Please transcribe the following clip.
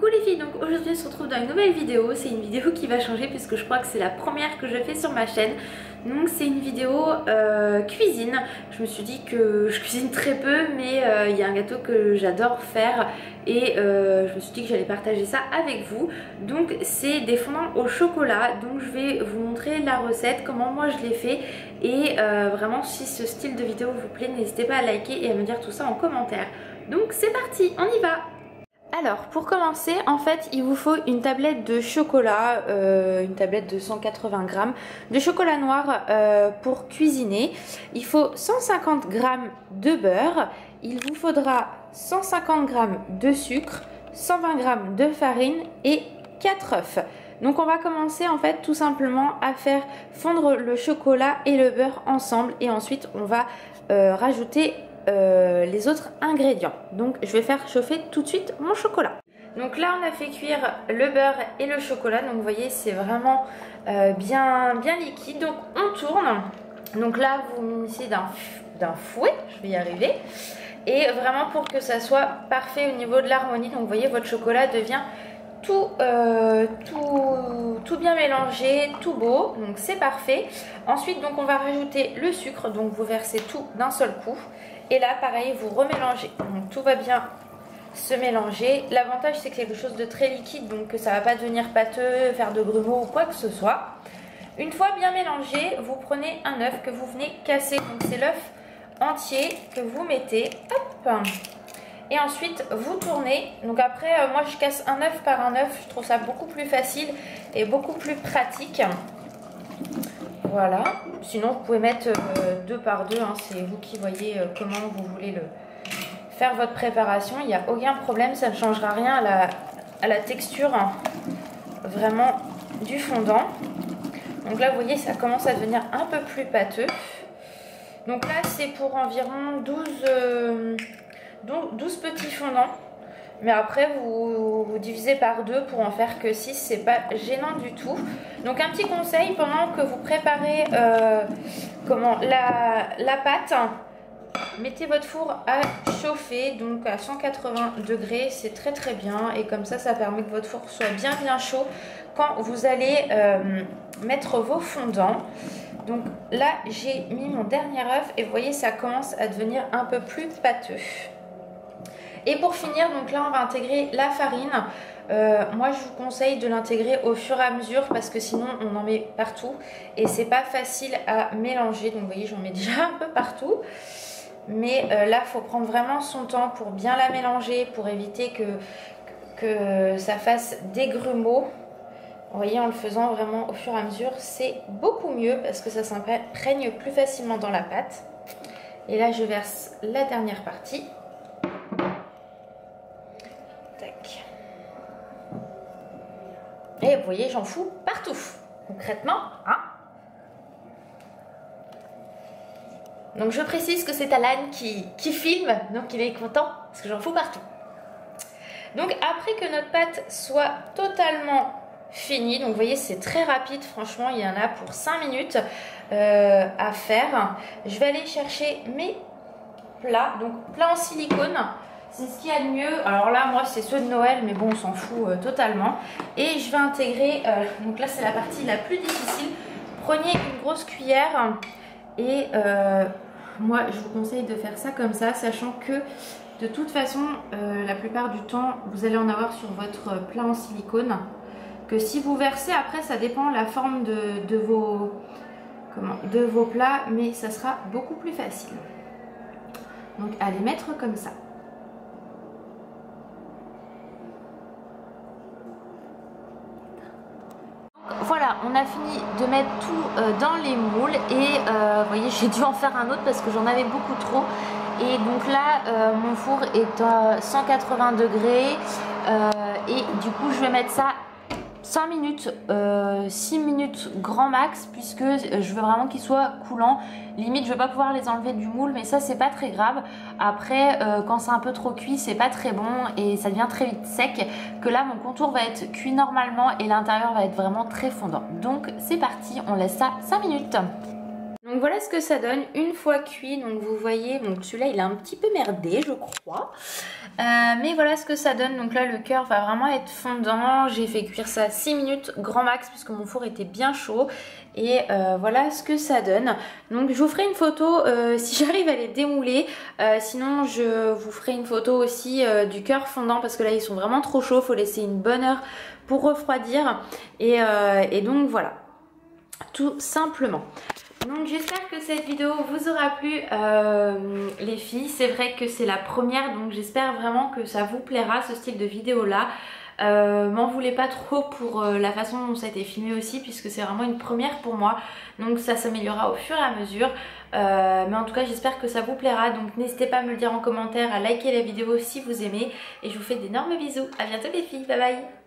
Coucou les filles, donc aujourd'hui on se retrouve dans une nouvelle vidéo. C'est une vidéo qui va changer puisque je crois que c'est la première que je fais sur ma chaîne. Donc c'est une vidéo cuisine. Je me suis dit que je cuisine très peu, mais il y a un gâteau que j'adore faire et je me suis dit que j'allais partager ça avec vous. Donc c'est des fondants au chocolat. Donc je vais vous montrer la recette, comment moi je l'ai fait. Et vraiment si ce style de vidéo vous plaît, n'hésitez pas à liker et à me dire tout ça en commentaire. Donc c'est parti, on y va! Alors pour commencer, en fait il vous faut une tablette de chocolat, une tablette de 180 grammes de chocolat noir pour cuisiner. Il faut 150 grammes de beurre, il vous faudra 150 grammes de sucre, 120 grammes de farine et 4 œufs. Donc on va commencer en fait tout simplement à faire fondre le chocolat et le beurre ensemble et ensuite on va rajouter les autres ingrédients. Donc je vais faire chauffer tout de suite mon chocolat. Donc là on a fait cuire le beurre et le chocolat, donc vous voyez c'est vraiment bien liquide. Donc on tourne, donc là vous munissez d'un fouet, je vais y arriver, et vraiment pour que ça soit parfait au niveau de l'harmonie. Donc vous voyez votre chocolat devient tout bien mélangé, tout beau, donc c'est parfait. Ensuite donc on va rajouter le sucre, donc vous versez tout d'un seul coup et là pareil vous remélangez, donc tout va bien se mélanger. L'avantage c'est que c'est quelque chose de très liquide, donc que ça va pas devenir pâteux, faire de grumeaux ou quoi que ce soit. Une fois bien mélangé, vous prenez un œuf que vous venez casser, donc c'est l'œuf entier que vous mettez, hop, et ensuite vous tournez. Donc après moi je casse un œuf par un œuf, je trouve ça beaucoup plus facile et beaucoup plus pratique. Voilà, sinon vous pouvez mettre 2 par 2, hein. C'est vous qui voyez comment vous voulez faire votre préparation, il n'y a aucun problème, ça ne changera rien à la texture, hein, vraiment du fondant. Donc là vous voyez ça commence à devenir un peu plus pâteux. Donc là c'est pour environ 12 petits fondants, mais après vous divisez par 2 pour en faire que 6, c'est pas gênant du tout. Donc un petit conseil, pendant que vous préparez la pâte, mettez votre four à chauffer, donc à 180 degrés, c'est très bien, et comme ça permet que votre four soit bien chaud quand vous allez mettre vos fondants. Donc là j'ai mis mon dernier œuf et vous voyez ça commence à devenir un peu plus pâteux. Et pour finir, donc là on va intégrer la farine. Moi je vous conseille de l'intégrer au fur et à mesure parce que sinon on en met partout et c'est pas facile à mélanger. Donc vous voyez j'en mets déjà un peu partout. Mais là il faut prendre vraiment son temps pour bien la mélanger, pour éviter que ça fasse des grumeaux. Vous voyez, en le faisant vraiment au fur et à mesure, c'est beaucoup mieux parce que ça s'imprègne plus facilement dans la pâte. Et là, je verse la dernière partie. Tac. Et vous voyez, j'en fous partout. Concrètement, hein. Donc, je précise que c'est Alan qui filme, donc il est content parce que j'en fous partout. Donc, après que notre pâte soit totalement fini, donc vous voyez c'est très rapide, franchement il y en a pour 5 minutes à faire. Je vais aller chercher mes plats, donc plats en silicone, c'est ce qu'il y a de mieux. Alors là moi c'est ceux de Noël, mais bon on s'en fout totalement. Et je vais intégrer, donc là c'est la partie la plus difficile, prenez une grosse cuillère et moi je vous conseille de faire ça comme ça, sachant que de toute façon la plupart du temps vous allez en avoir sur votre plat en silicone. Que si vous versez, après ça dépend la forme de vos plats, mais ça sera beaucoup plus facile. Donc à les mettre comme ça. Voilà, on a fini de mettre tout dans les moules et vous voyez j'ai dû en faire un autre parce que j'en avais beaucoup trop. Et donc là mon four est à 180 degrés et du coup je vais mettre ça 5 minutes, 6 minutes grand max, puisque je veux vraiment qu'il soit coulant. Limite je ne vais pas pouvoir les enlever du moule, mais ça c'est pas très grave. Après quand c'est un peu trop cuit c'est pas très bon et ça devient très vite sec. Que là mon contour va être cuit normalement et l'intérieur va être vraiment très fondant. Donc c'est parti, on laisse ça 5 minutes. Donc voilà ce que ça donne une fois cuit. Donc vous voyez, donc celui-là il est un petit peu merdé je crois. Mais voilà ce que ça donne. Donc là le cœur va vraiment être fondant. J'ai fait cuire ça 6 minutes grand max puisque mon four était bien chaud. Et voilà ce que ça donne. Donc je vous ferai une photo si j'arrive à les démouler. Sinon je vous ferai une photo aussi du cœur fondant parce que là ils sont vraiment trop chauds. Il faut laisser une bonne heure pour refroidir. Et donc voilà, tout simplement. Donc j'espère que cette vidéo vous aura plu les filles. C'est vrai que c'est la première, donc j'espère vraiment que ça vous plaira ce style de vidéo là. M'en voulez pas trop pour la façon dont ça a été filmé aussi puisque c'est vraiment une première pour moi. Donc ça s'améliorera au fur et à mesure. Mais en tout cas j'espère que ça vous plaira. Donc n'hésitez pas à me le dire en commentaire, à liker la vidéo si vous aimez. Et je vous fais d'énormes bisous. À bientôt les filles, bye bye.